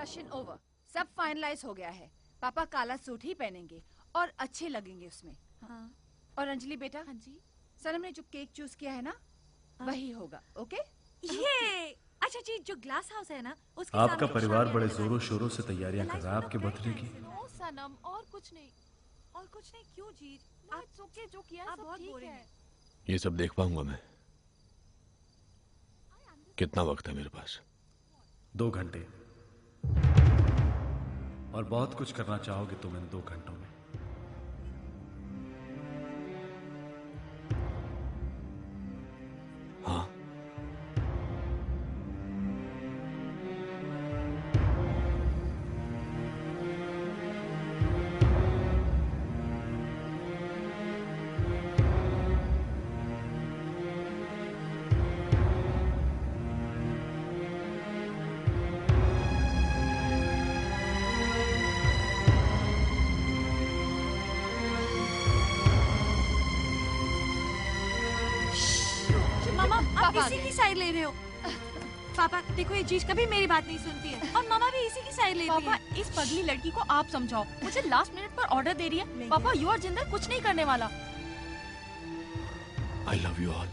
Discussion over, सब finalise हो गया है। पापा काला सूट ही पहनेंगे और अच्छे लगेंगे उसमें। हाँ। और अंजलि बेटा, हाँ जी, सनम ने जो केक चूज किया है ना, वही होगा। ओके? ये अच्छा जी, जो ग्लास हाउस है ना, उसके आपका परिवार बड़े जोरों शोरों से तैयारियां कर रहा है आपके बर्थडे की। नो सनम, और कुछ नहीं। और कुछ नहीं क्यों जीत? आप ओके, जो किया सब ठीक है। ये सब देख पाऊंगा मैं? कितना वक्त है मेरे पास? 2 घंटे। और बहुत कुछ करना चाहोगे तुम इन 2 घंटों में। हाँ। मामा, आप इसी की साइड ले रहे हो। पापा देखो, ये चीज कभी मेरी बात नहीं सुनती है और मामा भी इसी की साइड लेती है। पापा, इस पगली लड़की को आप समझाओ। मुझे लास्ट मिनट पर ऑर्डर दे रही है। पापा, यू और जिंदर कुछ नहीं करने वाला। I love you all.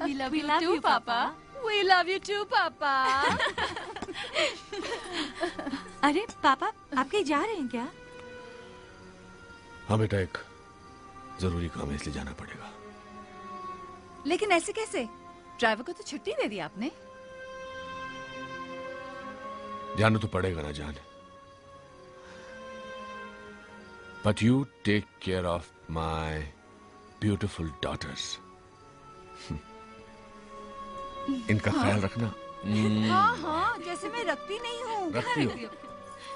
We love We you love too, you, पापा। We love you too, पापा। अरे पापा, आप कहीं जा रहे हैं क्या? हाँ बेटा, एक जरूरी काम है इसलिए जाना पड़ेगा। लेकिन ऐसे कैसे? ड्राइवर को तो छुट्टी दे दी आपने। जाना तो पड़ेगा ना जान। But you take care of my beautiful daughters. इनका ख्याल रखना। हाँ हाँ, जैसे मैं रखती नहीं हूँ। रखती हो?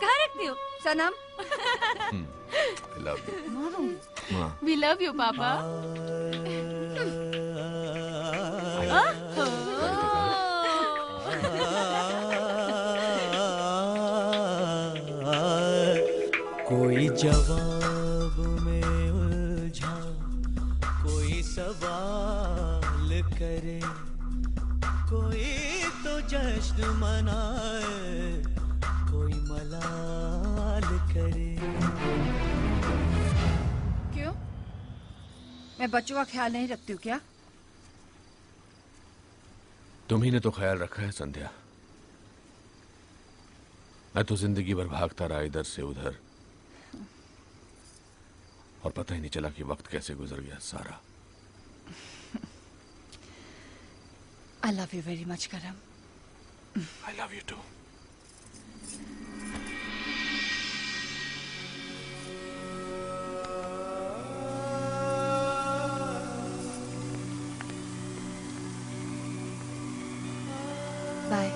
कहाँ रखती हो? सनम। I love you. हाँ। We love you, पापा। कोई जवाब में उलझा, कोई सवाल करे, कोई तो जश्न मनाए, कोई मलाल करे। क्यों? मैं बच्चों का ख्याल नहीं रखती हूँ क्या? तुम्ही ने तो ख्याल रखा है संध्या। मैं तो जिंदगी भर भागता रहा इधर से उधर, और पता ही नहीं चला कि वक्त कैसे गुजर गया सारा। I love you very much, करम। I love you too. Bye.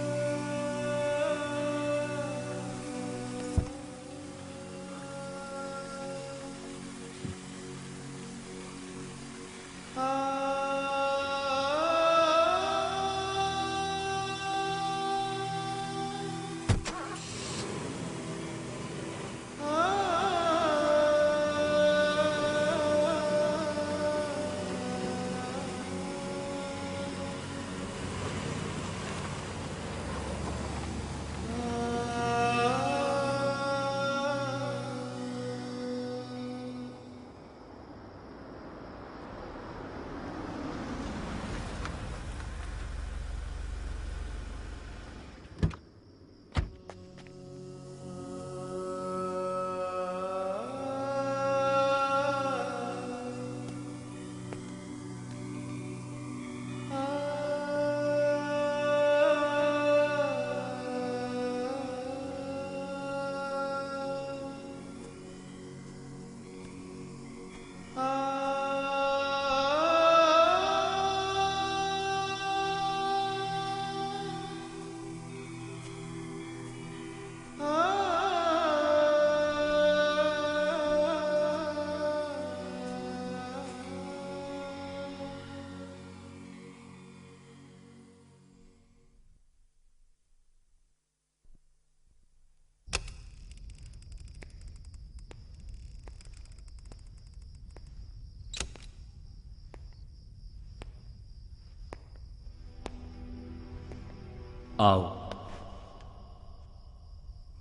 आओ।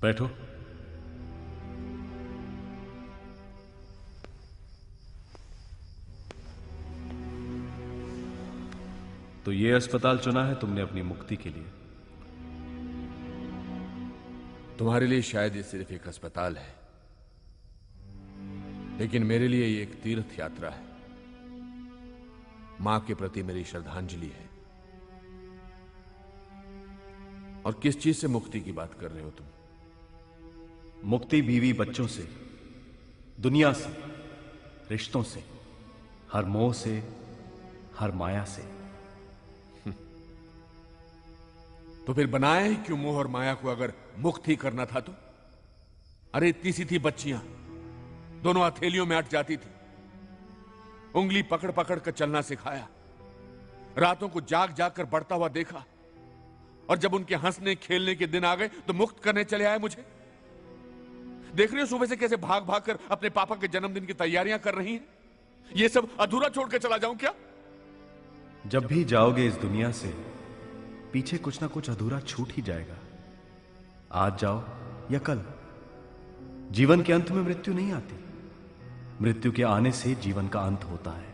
बैठो। तो ये अस्पताल चुना है तुमने अपनी मुक्ति के लिए? तुम्हारे लिए शायद ये सिर्फ एक अस्पताल है, लेकिन मेरे लिए ये एक तीर्थ यात्रा है। मां के प्रति मेरी श्रद्धांजलि है। और किस चीज से मुक्ति की बात कर रहे हो तुम? मुक्ति बीवी बच्चों से, दुनिया से, रिश्तों से, हर मोह से, हर माया से। तो फिर बनाया ही क्यों मोह और माया को, अगर मुक्त ही करना था तो? अरे इतनी सी थी बच्चियां, दोनों हथेलियों में अट जाती थी, उंगली पकड़ पकड़ कर चलना सिखाया, रातों को जाग जाग कर बढ़ता हुआ देखा, और जब उनके हंसने खेलने के दिन आ गए तो मुक्त करने चले आए मुझे। देख रहे हो सुबह से कैसे भाग भाग कर अपने पापा के जन्मदिन की तैयारियां कर रही हैं। ये सब अधूरा छोड़ के चला जाऊं क्या? जब भी जाओगे इस दुनिया से, पीछे कुछ ना कुछ अधूरा छूट ही जाएगा। आज जाओ या कल, जीवन के अंत में मृत्यु नहीं आती, मृत्यु के आने से जीवन का अंत होता है।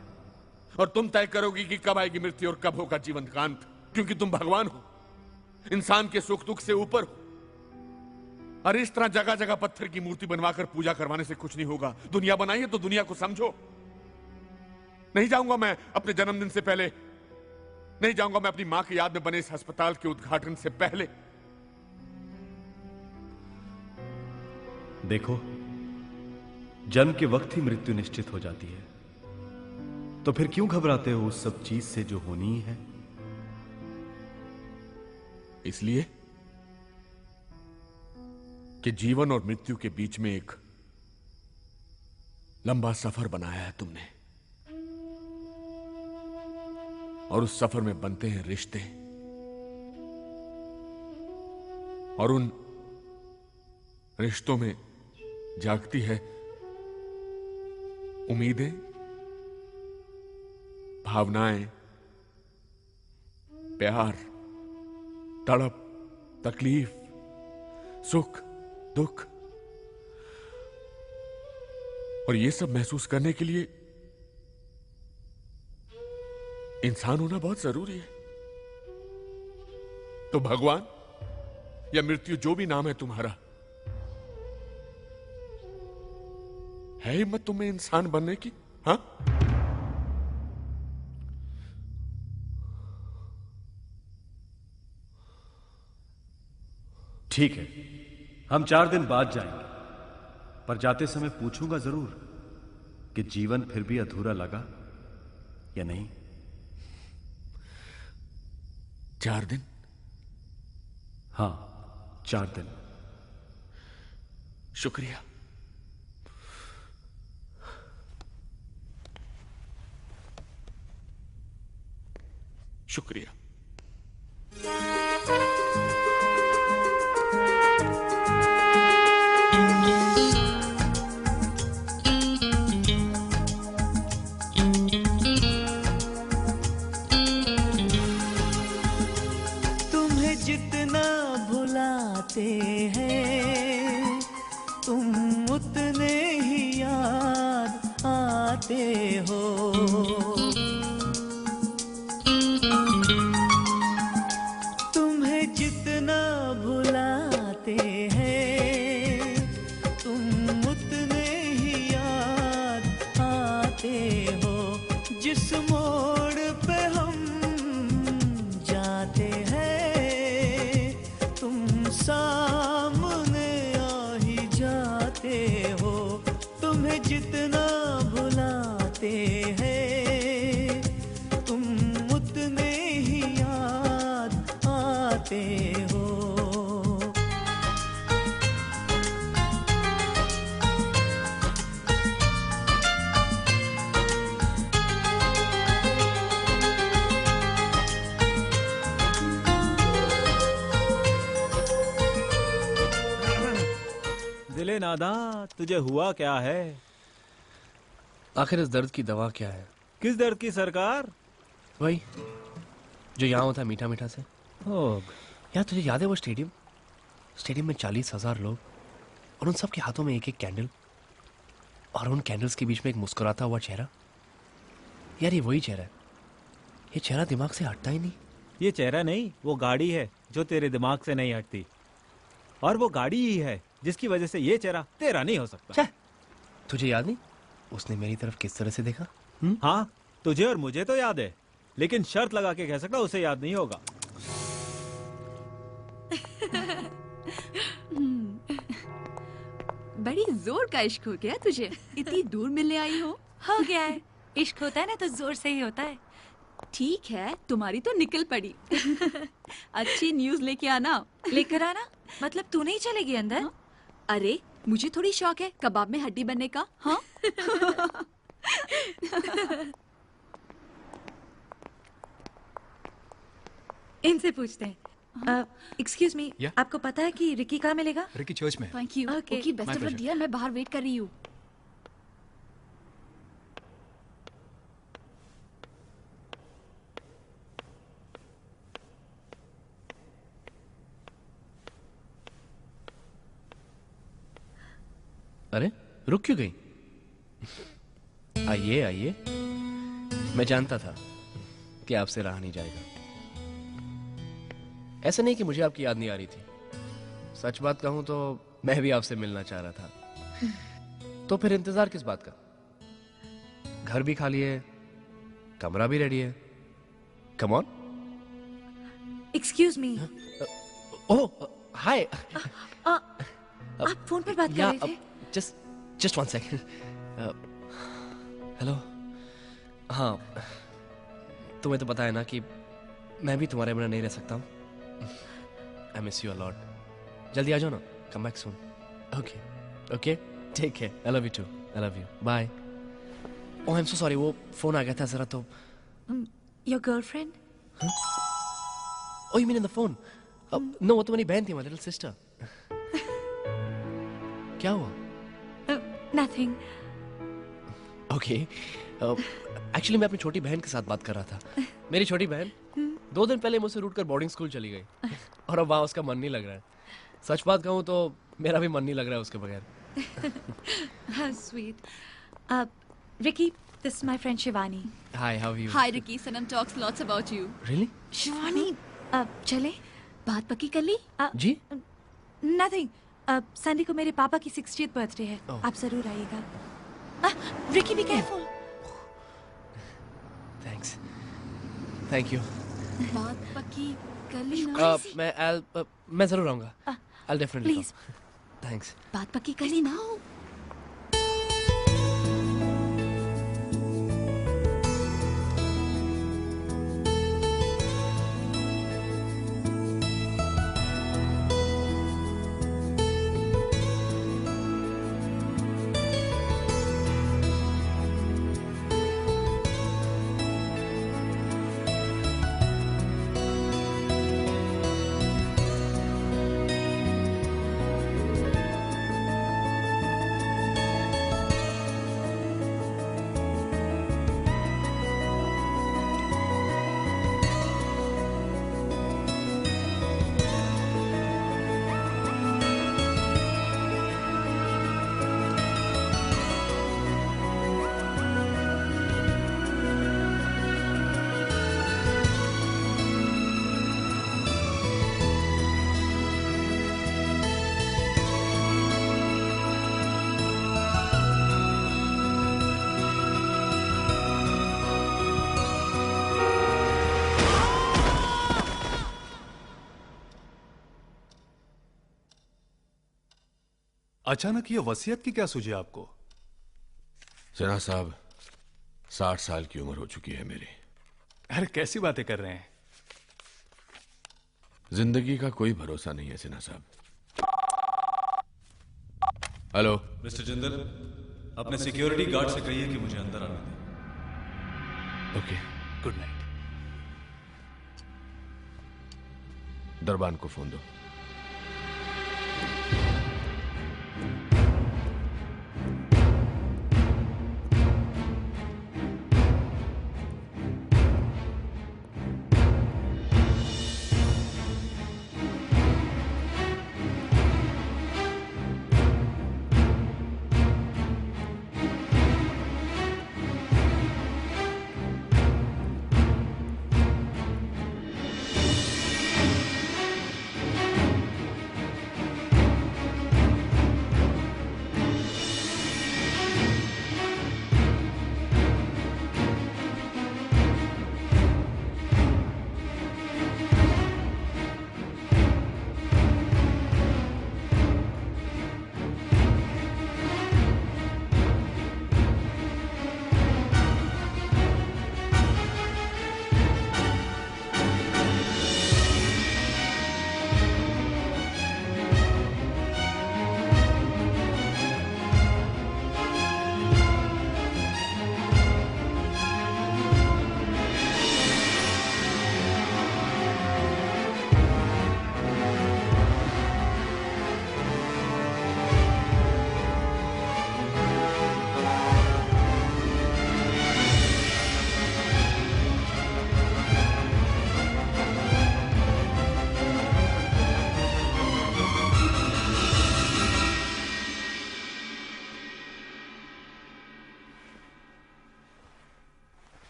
और तुम तय करोगी कि कब आएगी मृत्यु और कब होगा जीवन का अंत, क्योंकि तुम भगवान हो, इंसान के सुख दुख से ऊपर हो। अरे इस तरह जगह जगह पत्थर की मूर्ति बनवाकर पूजा करवाने से कुछ नहीं होगा। दुनिया बनाई है तो दुनिया को समझो। नहीं जाऊंगा मैं अपने जन्मदिन से पहले, नहीं जाऊंगा मैं अपनी मां की याद में बने इस अस्पताल के उद्घाटन से पहले। देखो, जन्म के वक्त ही मृत्यु निश्चित हो जाती है, तो फिर क्यों घबराते हो उस सब चीज से जो होनी ही है? इसलिए कि जीवन और मृत्यु के बीच में एक लंबा सफर बनाया है तुमने, और उस सफर में बनते हैं रिश्ते, और उन रिश्तों में जागती है उम्मीदें, भावनाएं, प्यार, तड़प, तकलीफ, सुख, दुख। और ये सब महसूस करने के लिए इंसान होना बहुत जरूरी है। तो भगवान या मृत्यु, जो भी नाम है तुम्हारा, है हिम्मत तुम्हें इंसान बनने की? हाँ, ठीक है, हम 4 दिन बाद जाएंगे, पर जाते समय पूछूंगा जरूर कि जीवन फिर भी अधूरा लगा या नहीं। 4 दिन? हां, 4 दिन। शुक्रिया। शुक्रिया। तुम्हें जितना भुलाते हैं तुम उतने ही याद आते हो। तुम्हें जितना भुलाते हैं तुम उतने ही याद आते हो। जिस मोड़ पे हम जाते हैं तुम सामने आ ही जाते हो। तुम्हें जितना भुलाते हैं तुम उतने ही याद आते हो। दिले नादा, तुझे हुआ क्या है? आखिर इस दर्द की दवा क्या है? किस दर्द की सरकार? वही जो यहाँ होता है मीठा मीठा से। ओह, यार तुझे याद है वो स्टेडियम स्टेडियम में 40,000 लोग और उन सब के हाथों में एक एक कैंडल और उन कैंडल्स के बीच में एक मुस्कुराता हुआ चेहरा। यार ये वही चेहरा है, ये चेहरा दिमाग से हटता ही नहीं। ये चेहरा नहीं, वो गाड़ी है जो तेरे दिमाग से नहीं हटती, और वो गाड़ी ही है जिसकी वजह से ये चेहरा तेरा नहीं हो सकता। तुझे याद नहीं उसने मेरी तरफ किस तरह से देखा? हाँ, तुझे और मुझे तो याद है, लेकिन शर्त लगा के कह सकता उसे याद नहीं होगा। बड़ी जोर का इश्क हो गया तुझे, इतनी दूर मिलने आई हो गया है। इश्क होता है ना तो जोर से ही होता है। ठीक है, तुम्हारी तो निकल पड़ी। अच्छी न्यूज लेके आना। लेकर आना मतलब तू नहीं चलेगी अंदर? हाँ? अरे मुझे थोड़ी शौक है कबाब में हड्डी बनने का। हाँ इनसे पूछते हैं। एक्सक्यूज मी, आपको पता है कि रिकी कहाँ मिलेगा? रिकी चर्च में। Thank you. Okay, best of luck dear, मैं बाहर वेट कर रही हूँ। अरे रुक क्यों गई? आइए आइए, मैं जानता था कि आपसे रहा नहीं जाएगा। ऐसा नहीं कि मुझे आपकी याद नहीं आ रही थी, सच बात कहूं तो मैं भी आपसे मिलना चाह रहा था। तो फिर इंतजार किस बात का? घर भी खाली है, कमरा भी रेडी है। Come on. Excuse me. Oh hi. आप फोन पर बात कर रहे थे? Just 1 second. हेलो। हाँ, तुम्हें तो पता है ना कि मैं भी तुम्हारे बिना नहीं रह सकता हूँ। I miss you a lot. जल्दी आ जाओ ना, come back soon. Okay, okay, take care. I love you too. I love you. Bye. Oh, I'm so sorry. वो फोन आ गया था जरा तो। Your girlfriend? Huh? Oh, you mean in the phone? No, वो तो मेरी बहन थी, my little sister. क्या हुआ? Nothing. Okay. Actually मैं अपनी छोटी बहन के साथ बात कर रहा था। मेरी छोटी बहन 2 दिन पहले मुझसे रूठकर बोर्डिंग स्कूल चली गई और अब वहाँ उसका मन नहीं लग रहा है। सच बात कहूँ तो मेरा भी मन नहीं लग रहा है उसके बगैर। How sweet. Ricky, this is my friend Shivani. Hi, how are you? Hi Ricky, Sanam talks lots about you. Really? Shivani, चले? बात पक्की कर ली? जी? Nothing. संडे को मेरे पापा की 60th बर्थडे है। आप जरूर आइएगा। Ricky, be careful. Thanks. Thank you. बात पक्की कर ली ना? मैं जरूर आऊंगा। I'll definitely Please. come. Thanks. बात पक्की कर ली ना? अचानक ये वसीयत की क्या सूझी आपको? सिन्हा साहब, 60 साल की उम्र हो चुकी है मेरी। अरे कैसी बातें कर रहे हैं? जिंदगी का कोई भरोसा नहीं है सिन्हा साहब। हेलो मिस्टर जिंदल, अपने सिक्योरिटी गार्ड से कहिए कि मुझे अंदर आने दें। Okay, good night. दरबान को फोन दो।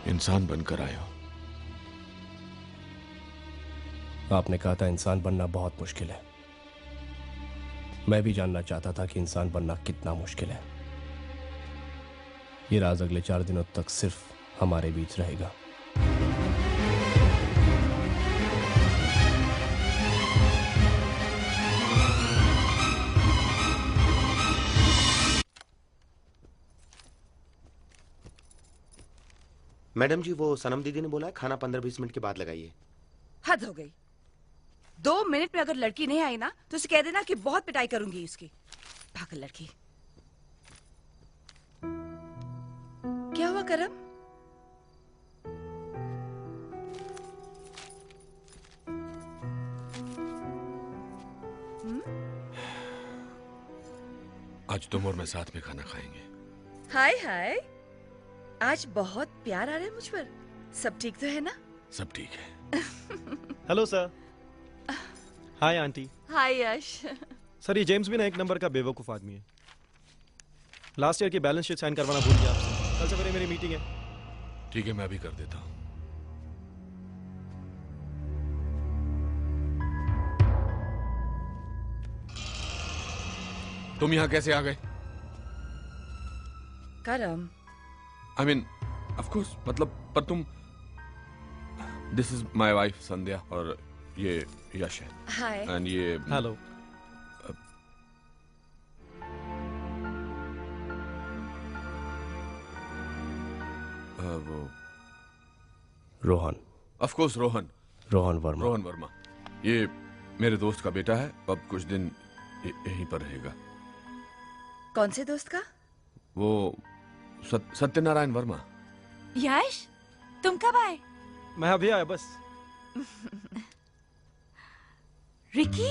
इंसान बनकर आए हो। आपने कहा था इंसान बनना बहुत मुश्किल है। मैं भी जानना चाहता था कि इंसान बनना कितना मुश्किल है। ये राज अगले 4 दिनों तक सिर्फ हमारे बीच रहेगा। मैडम जी, वो सनम दीदी ने बोला है खाना 15-20 मिनट के बाद लगाइए। हद हो गई। 2 मिनट में अगर लड़की नहीं आई ना तो उसे कह देना कि बहुत पिटाई करूंगी उसकी। पागल लड़की। क्या हुआ करम? आज तुम और मैं साथ में खाना खाएंगे। हाय हाय, आज बहुत प्यार आ रहा है मुझ पर। सब ठीक तो है ना? सब ठीक है। Hello sir. Hi aunty. Hi Yash. Sir ये जेम्स भी ना एक नंबर का बेवकूफ आदमी है। लास्ट ईयर की बैलेंस शीट साइन करवाना भूल गया आपसे। कल सवेरे मेरी मीटिंग है। ठीक है, मैं भी कर देता हूं। तुम यहां कैसे आ गए? करम। I mean, of course, मतलब पर तुम This is my wife संध्या और ये यश है। हाय। And ये हेलो। वो रोहन। Of course Rohan Verma. रोहन वर्मा। ये मेरे दोस्त का बेटा है। अब कुछ दिन यहीं पर रहेगा। कौन से दोस्त का? वो सत्यनारायण वर्मा। यश, तुम कब आए? मैं अभी आया बस। Ricky,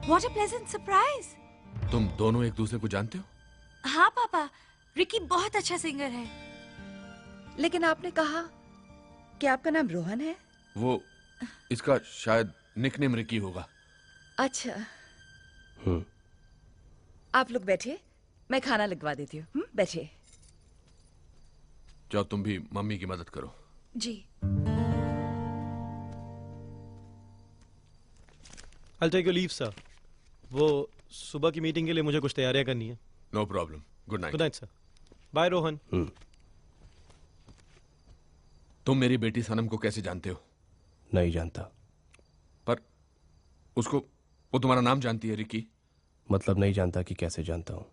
what a pleasant surprise. तुम दोनों एक दूसरे को जानते हो? हाँ पापा, रिकी बहुत अच्छा सिंगर है। लेकिन आपने कहा कि आपका नाम रोहन है। वो इसका शायद निकनेम रिकी होगा। अच्छा। आप लोग बैठिए, मैं खाना लगवा देती हूँ। बैठिए। जाओ तुम भी मम्मी की मदद करो। जी। I'll take your leave, sir. वो सुबह की मीटिंग के लिए मुझे कुछ तैयारियां करनी है। No problem. Good night. Good night sir. Bye Rohan. तुम मेरी बेटी सनम को कैसे जानते हो? नहीं जानता। पर उसको, वो तुम्हारा नाम जानती है रिकी? मतलब नहीं जानता कि कैसे जानता हूं।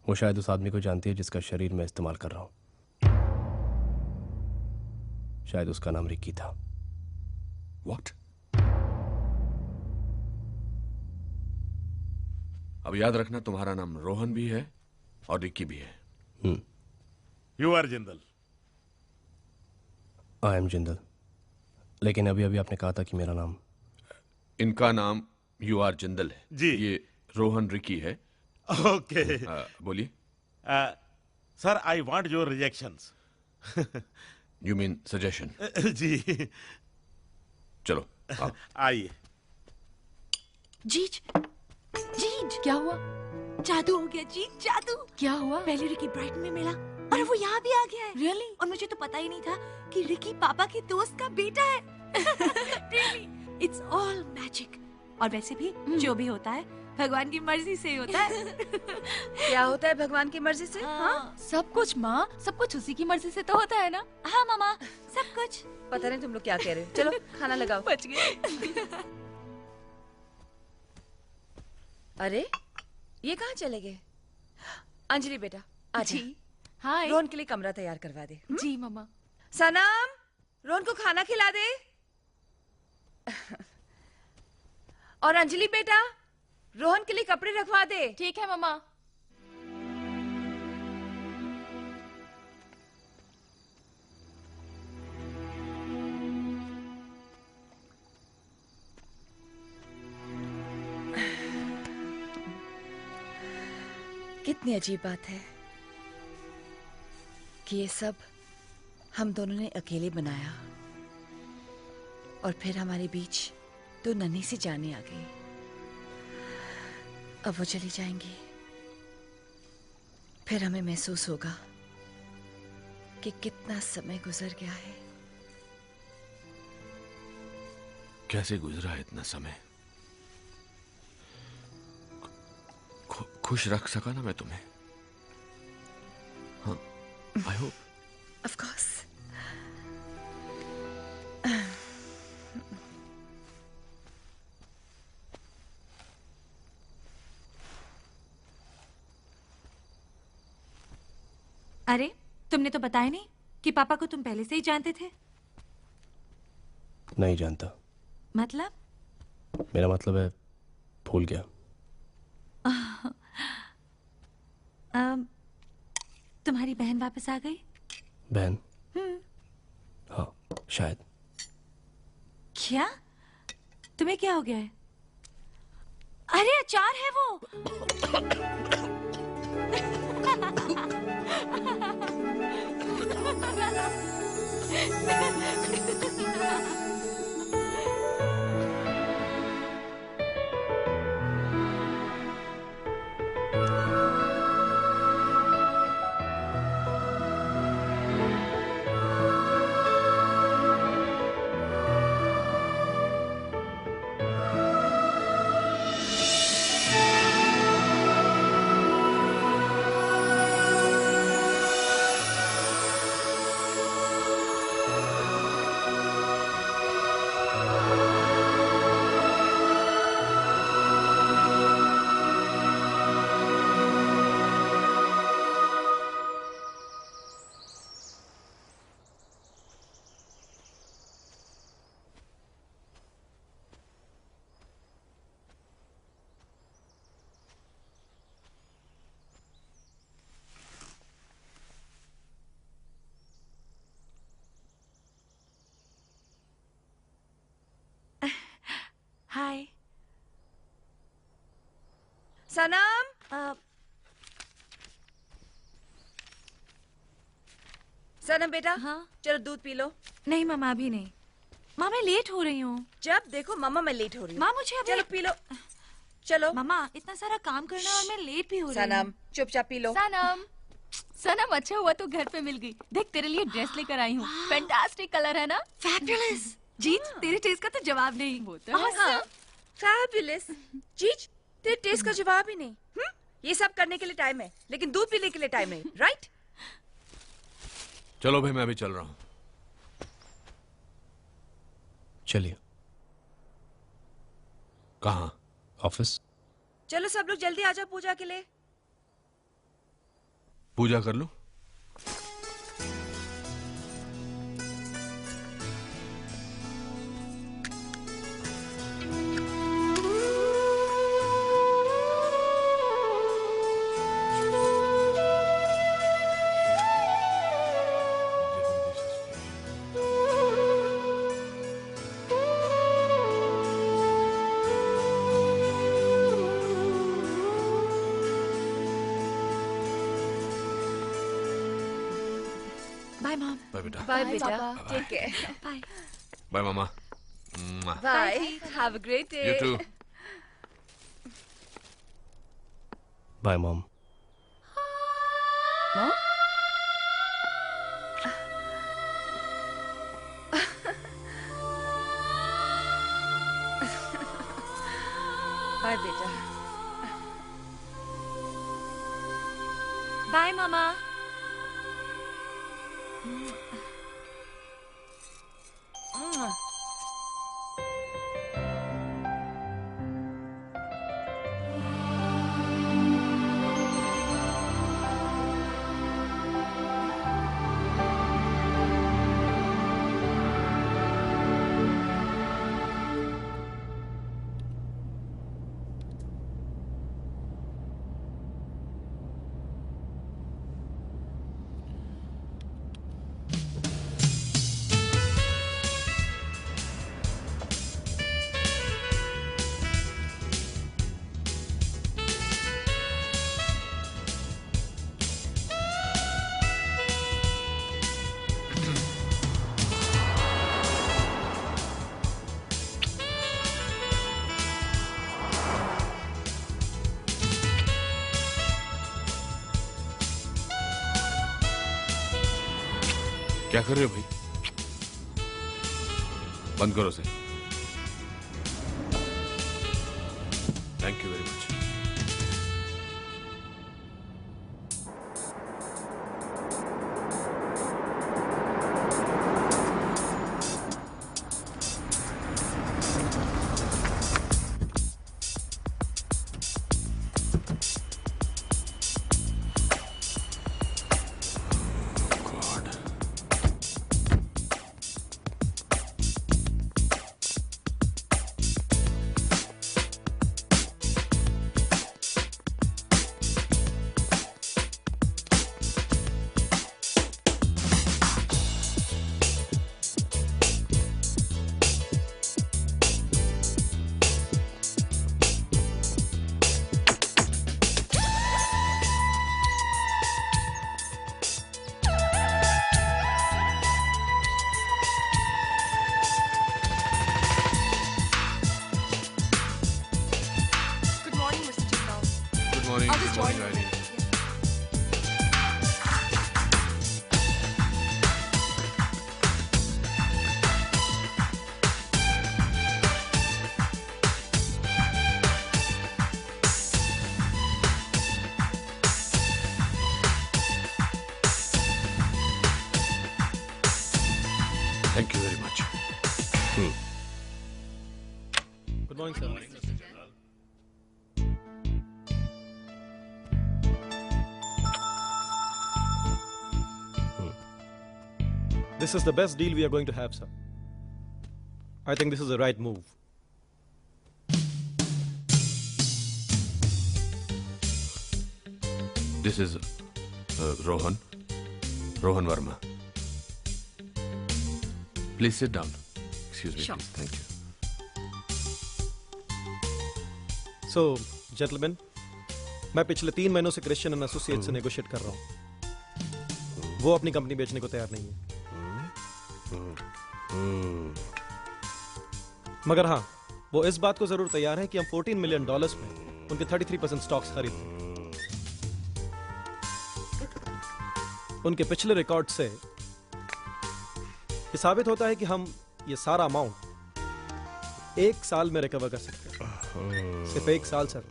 वो शायद उस आदमी को जानती है जिसका शरीर मैं इस्तेमाल कर रहा हूं। शायद उसका नाम रिकी था। What? अब याद रखना, तुम्हारा नाम रोहन भी है और रिकी भी है। You are Jindal. I am Jindal. लेकिन अभी अभी आपने कहा था कि मेरा नाम। इनका नाम यू आर जिंदल है जी। ये रोहन रिकी है। ओके। बोलिए। सर, I want your rejections. You mean suggestion? जी। चलो आइए। जीज, जीज। क्या हुआ? जादू हो गया जीज, जादू। क्या हुआ? पहले रिकी ब्राइटन में मिला और वो यहाँ भी आ गया है। Really? और मुझे तो पता ही नहीं था कि रिकी पापा के दोस्त का बेटा है। Really? It's all magic. और वैसे भी जो भी होता है भगवान की मर्जी से ही होता है। क्या होता है भगवान की मर्जी से? हाँ, सब कुछ माँ, सब कुछ उसी की मर्जी से तो होता है ना। हाँ मामा, सब कुछ। पता नहीं तुम लोग क्या कह रहे हो। चलो खाना लगाओ। बच गए। अरे ये कहाँ चले गए? अंजलि बेटा आजा। जी। हाय। रोहन के लिए कमरा तैयार करवा दे। जी मम्मा। सनम, रोहन को खाना खिला दे। और अंजलि बेटा, रोहन के लिए कपड़े रखवा दे। ठीक है मम्मा। कितनी अजीब बात है कि ये सब हम दोनों ने अकेले बनाया और फिर हमारे बीच तो नन्ही सी जाने आ गई। अब वो चली जाएंगी, फिर हमें महसूस होगा कि कितना समय गुजर गया है। कैसे गुजरा है इतना समय? खुश रख सका ना मैं तुम्हें? हाँ, आई होप। Of course. अरे तुमने तो बताया नहीं कि पापा को तुम पहले से ही जानते थे। नहीं जानता। मतलब? मेरा मतलब है भूल गया। तुम्हारी बहन वापस आ गई? बहन? हाँ शायद। क्या? तुम्हें क्या हो गया है? अरे अचार है वो। हाय सनम। सनम बेटा, हाँ? चलो दूध पी लो। नहीं मामा अभी नहीं। माँ मैं लेट हो रही हूँ। जब देखो मामा मैं लेट हो रही हूँ। माँ मुझे अभी... चलो पी लो। चलो मामा इतना सारा काम करना है और मैं लेट भी हो रही हूँ। सनम चुपचाप पी लो। सनम अच्छा हुआ तो घर पे मिल गई। देख तेरे लिए ड्रेस लेकर आई हूँ। फैंटास्टिक कलर है ना? फैबुलस। जीत तेरे टेस्ट का तो जवाब नहीं। वो तो है। हाँ, फैबुलस। जीज तेरे टेस्ट का जवाब ही नहीं। ये सब करने के लिए टाइम है, लेकिन दूध पीने के लिए टाइम नहीं, राइट? चलो भाई मैं अभी चल रहा हूँ। चलिए। कहाँ? ऑफिस। चलो सब लोग जल्दी आ जाओ पूजा के लिए। पूजा कर लो। Bye mom. बाय बेटा। बाय बेटा, टेक केयर। बाय। बाय मामा। Bye, have a great day. You too. Bye mom. Bye बेटा। बाय मामा। क्या कर रहे हो भाई? बंद करो से। Thank you very much. Thank you very much. Good morning, sir. This is the best deal we are going to have, sir. I think this is the right move. This is Rohan Verma. Please sit down. Excuse me, Sure. please. Thank you. So, gentlemen, मैं पिछले 3 महीनों से Christian and associate से negotiate कर रहा हूँ। वो अपनी कंपनी बेचने को तैयार नहीं है। मगर हाँ, वो इस बात को जरूर तैयार है कि हम $14 मिलियन में उनके 33% स्टॉक्स खरीदें। उनके पिछले रिकॉर्ड से ये साबित होता है कि हम ये सारा अमाउंट 1 साल में रिकवर कर सकते हैं। सिर्फ 1 साल, सर।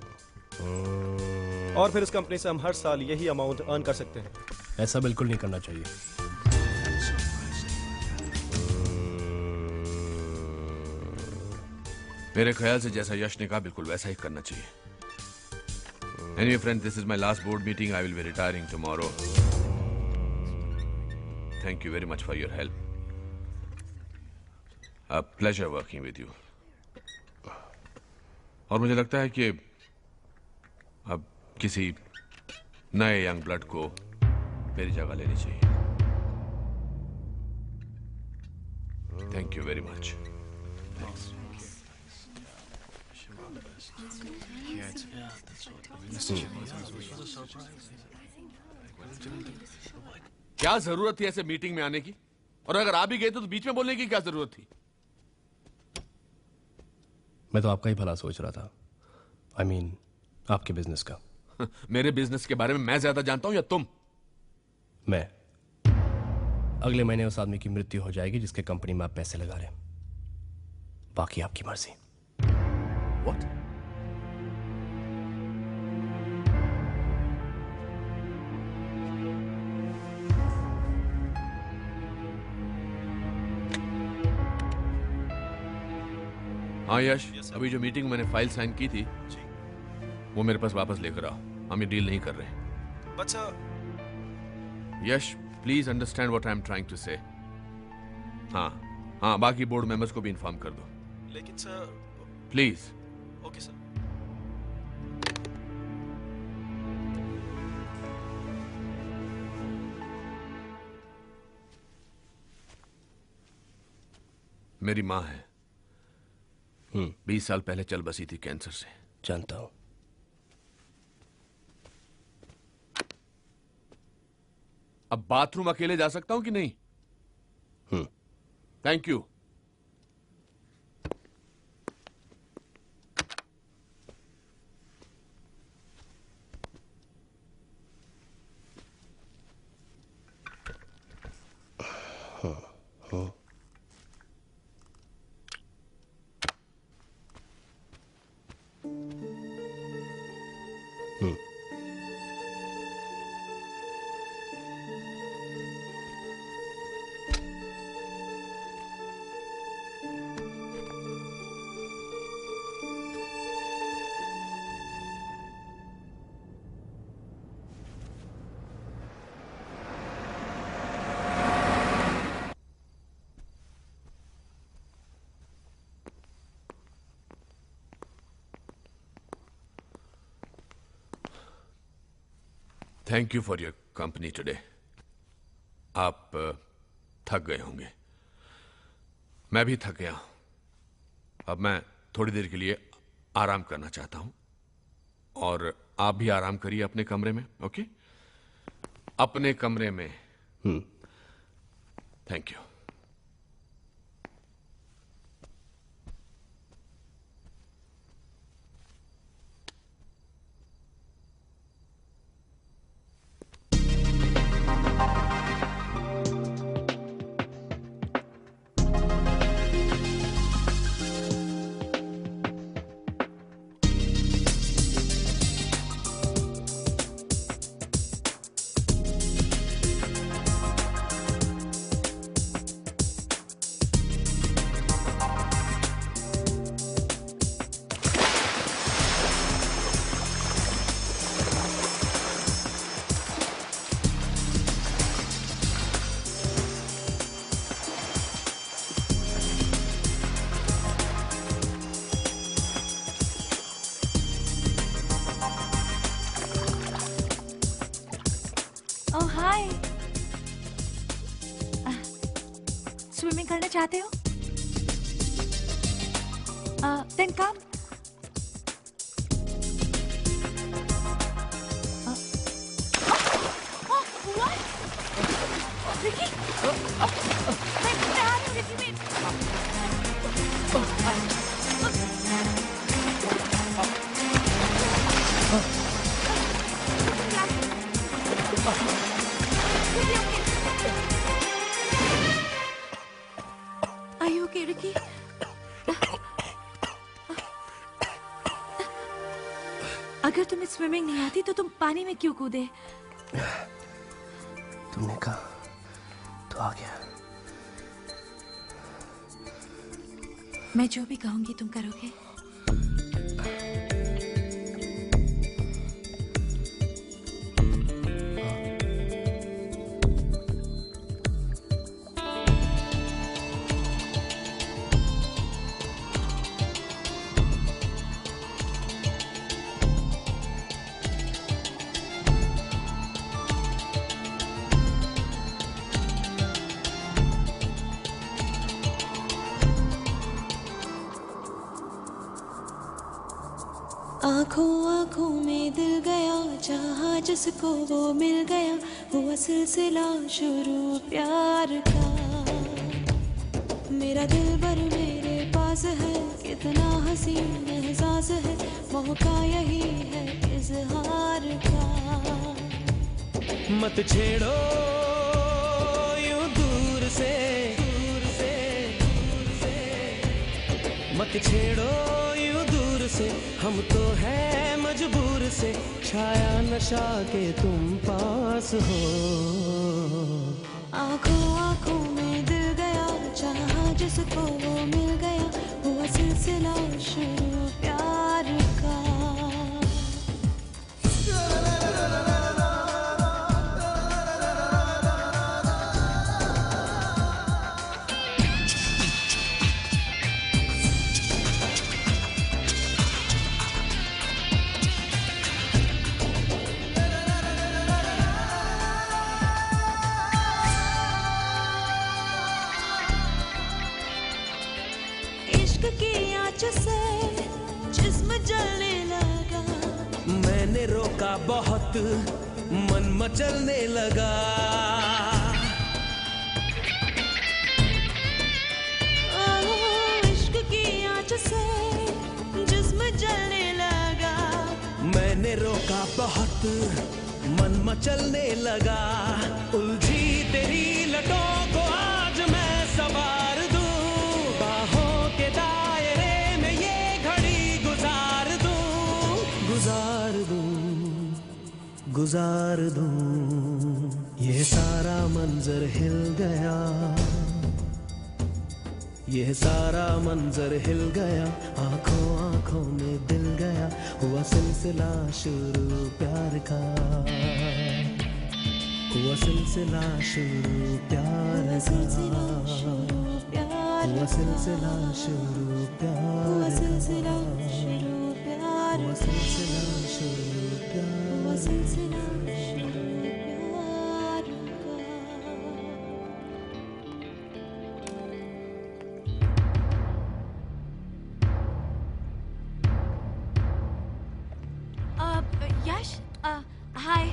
और फिर इस कंपनी से हम हर साल यही अमाउंट अर्न कर सकते हैं। ऐसा बिल्कुल नहीं करना चाहिए। मेरे ख्याल से जैसा यश ने कहा बिल्कुल वैसा ही करना चाहिए। Anyway, friends, this is my last board meeting. I will be retiring tomorrow. Thank you very much for your help. A pleasure working with you. और मुझे लगता है कि अब किसी नए यंग ब्लड को मेरी जगह लेनी चाहिए। Thank you very much. Thanks. क्या जरूरत थी ऐसे मीटिंग में आने की? और अगर आ भी गए तो बीच में बोलने की क्या जरूरत थी? मैं तो आपका ही भला सोच रहा था। I mean, आपके बिजनेस का। मेरे बिजनेस के बारे में मैं ज्यादा जानता हूं या तुम? मैं अगले महीने उस आदमी की मृत्यु हो जाएगी जिसके कंपनी में आप पैसे लगा रहे हैं। बाकी आपकी मर्जी। What? हाँ यश, अभी जो मीटिंग मैंने फाइल साइन की थी वो मेरे पास वापस लेकर आओ। हम ये डील नहीं कर रहे। But sir, Yash, please understand what I am trying to say. हाँ, बाकी बोर्ड मेंबर्स को भी इन्फॉर्म कर दो। लेकिन सर, प्लीज। Okay sir. मेरी माँ है। 20 साल पहले चल बसी थी कैंसर से। जानता हूं। अब बाथरूम अकेले जा सकता हूं कि नहीं? Thank you. Thank you for your company today. आप थक गए होंगे, मैं भी थक गया। अब मैं थोड़ी देर के लिए आराम करना चाहता हूं और आप भी आराम करिए अपने कमरे में। ओके, अपने कमरे में। Thank you. स्विमिंग करना चाहते हो? Then come. What? Ricky? Ricky, wait. Are you okay, Ricky? अगर तुम्हें स्विमिंग नहीं आती तो तुम पानी में क्यों कूदे? तुमने कहा तो आ गया। मैं जो भी कहूंगी तुम करोगे? आँखों आँखों में दिल गया, चाहा जिसको वो मिल गया, हुआ सिलसिला शुरू प्यार का। मेरा दिल भर मेरे पास है, कितना हसीन एहसास है, मौका यही है इजहार का। मत छेड़ो यूं दूर से, मत छेड़ो यूं दूर से, हम तो है मजबूर से, छाया नशा के तुम पास हो। आँखों आँखों में दिल गया, चाहा जिसको वो मिल गया, हुआ सिलसिला शुरू प्यार का। से जिस्म जलने लगा, मैंने रोका बहुत, मन मचलने लगा। इश्क की आँच से जिस्म जलने लगा, मैंने रोका बहुत, मन मचलने लगा। उलझी तेरी लटों को आज मैं सब गुजार दूं, ये सारा मंजर हिल गया, ये सारा मंजर हिल गया, आंखों आंखों में दिल गया, हुआ सिलसिला शुरू प्यार का, हुआ सिलसिला शुरू प्यार का, हुआ सिलसिला शुरू प्यार, हुआ सिलसिला शुरू प्यार, हुआ सिलसिला शुरू प्यार, हुआ सिलसिला शुरू प्यार का। यश, हाय।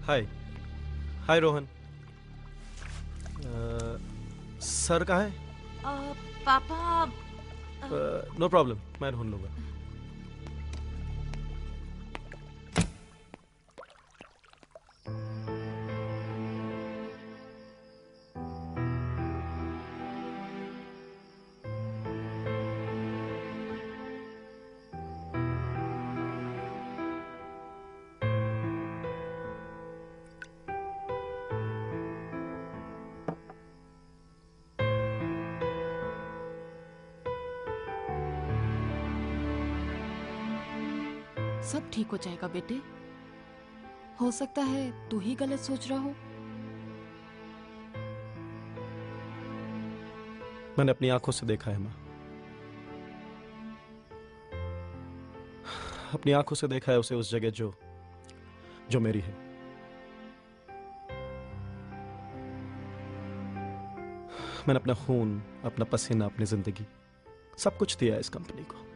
हाय। हाय रोहन। सर कहाँ है? पापा। नो प्रॉब्लम, मैं ढूंढ लूंगा। सब ठीक हो जाएगा बेटे। हो सकता है तू ही गलत सोच रहा हो। मैंने अपनी आंखों से देखा है माँ, अपनी आंखों से देखा है उसे उस जगह जो मेरी है। मैंने अपना खून, अपना पसीना, अपनी जिंदगी, सब कुछ दिया है इस कंपनी को,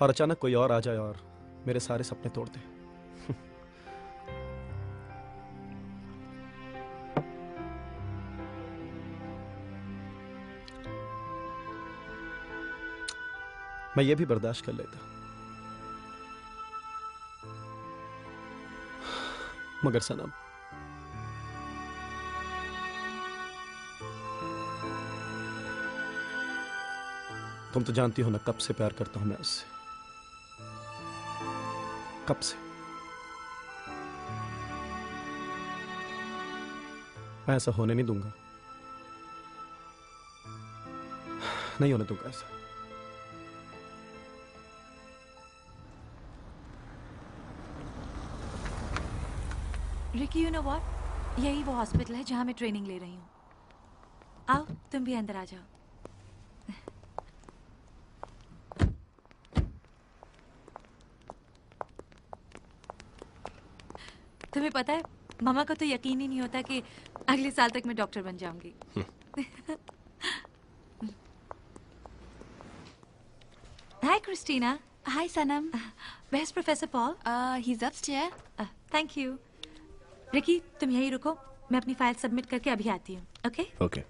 और अचानक कोई और आ जाए और मेरे सारे सपने तोड़ दे। मैं ये भी बर्दाश्त कर लेता, मगर सनम, तुम तो जानती हो ना कब से प्यार करता हूं मैं उससे, कब से। मैं ऐसा होने नहीं दूंगा, नहीं होने दूंगा ऐसा। रिकी, यू नो व्हाट, यही वो हॉस्पिटल है जहां मैं ट्रेनिंग ले रही हूँ। आओ, तुम भी अंदर आ जाओ। तुम्हें पता है, मामा को तो यकीन ही नहीं होता कि अगले साल तक मैं डॉक्टर बन जाऊंगी। Hi Christina. Hi Sanam. Where's Professor Paul? He's upstairs. Thank you. Ricky, तुम यहीं रुको, मैं अपनी फाइल सबमिट करके अभी आती हूँ। ओके? ओके।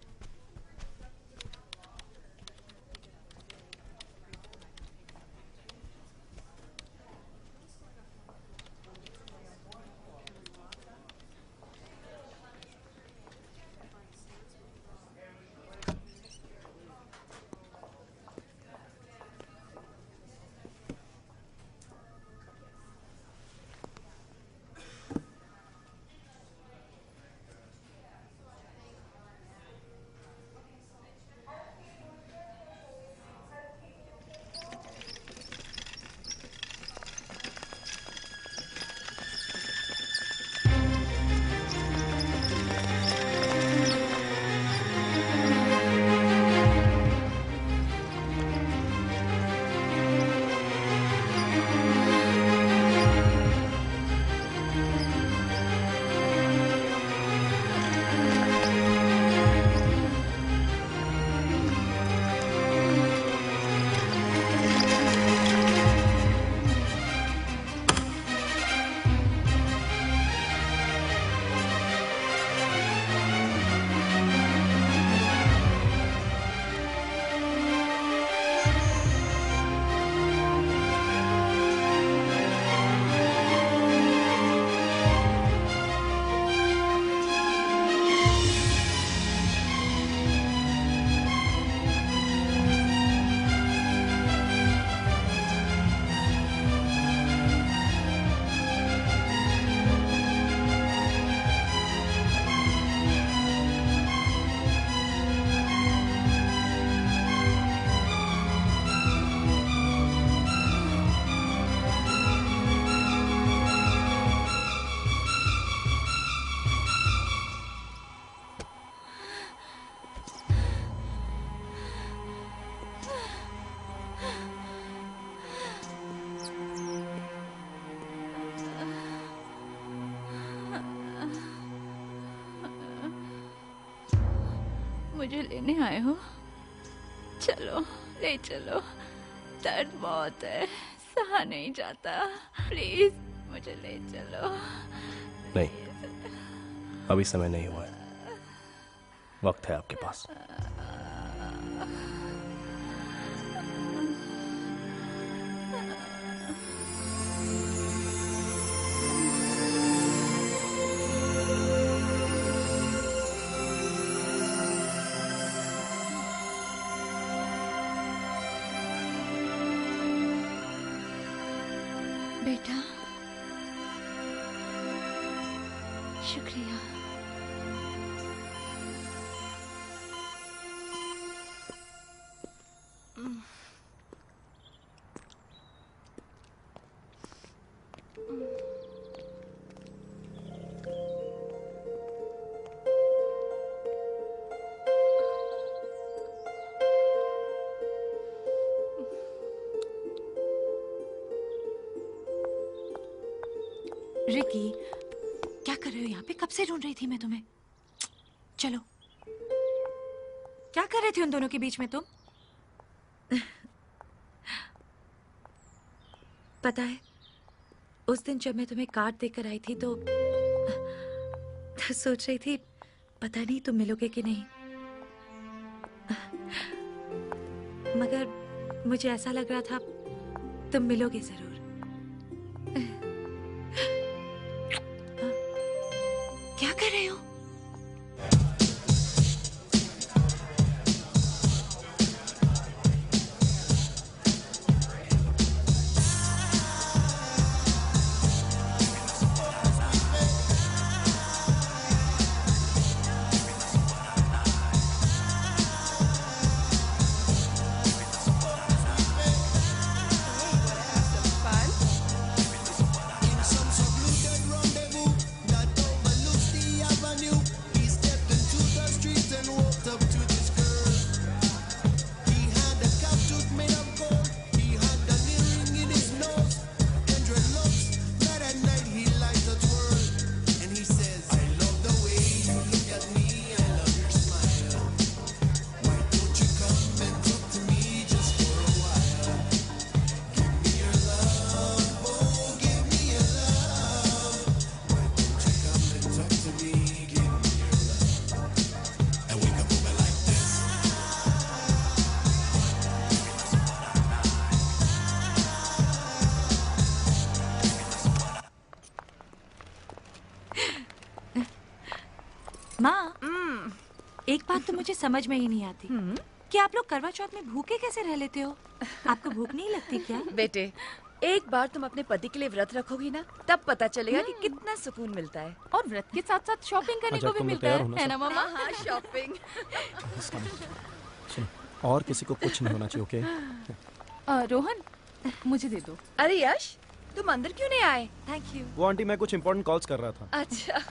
मुझे लेने आए हो? चलो, ले चलो। दर्द बहुत है, सहा नहीं जाता। प्लीज मुझे ले चलो। नहीं, अभी समय नहीं हुआ है। वक्त है आपके पास। बेटा, शुक्रिया। रिकी, क्या कर रहे हो यहाँ पे? कब से ढूंढ रही थी मैं तुम्हें। चलो, क्या कर रहे थे उन दोनों के बीच में तुम? पता है, उस दिन जब मैं तुम्हें कार्ड देकर आई थी तो सोच रही थी पता नहीं तुम मिलोगे कि नहीं, मगर मुझे ऐसा लग रहा था तुम मिलोगे जरूर। क्या कर रहे हो? माँ, एक बात तो मुझे समझ में ही नहीं आती कि आप लोग करवा चौथ में भूखे कैसे रह लेते हो? आपको भूख नहीं लगती क्या? बेटे, एक बार तुम अपने पति के लिए व्रत रखोगी ना, तब पता चलेगा कि कितना सुकून मिलता है। और व्रत के साथ साथ शॉपिंग करने को भी मिलता है ना मामा? हाँ, शॉपिंग। सुनो, और किसी को कुछ नहीं होना चाहिए, ओके? रोहन, मुझे दे दो। अरे यश, तुम अंदर क्यों नहीं आए? Thank you. वो आंटी, मैं कुछ इंपॉर्टेंट कॉल्स कर रहा था। अच्छा।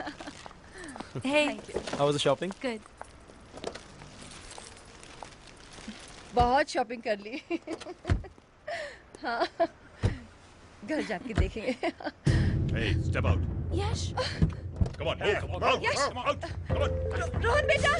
Hey. How was the shopping? Good. बहुत शॉपिंग कर ली। हाँ, घर जाके देखेंगे। Hey, step out. Yash, Come on, move. Come on, Yes. come on, out. Come on. Rohan बेटा,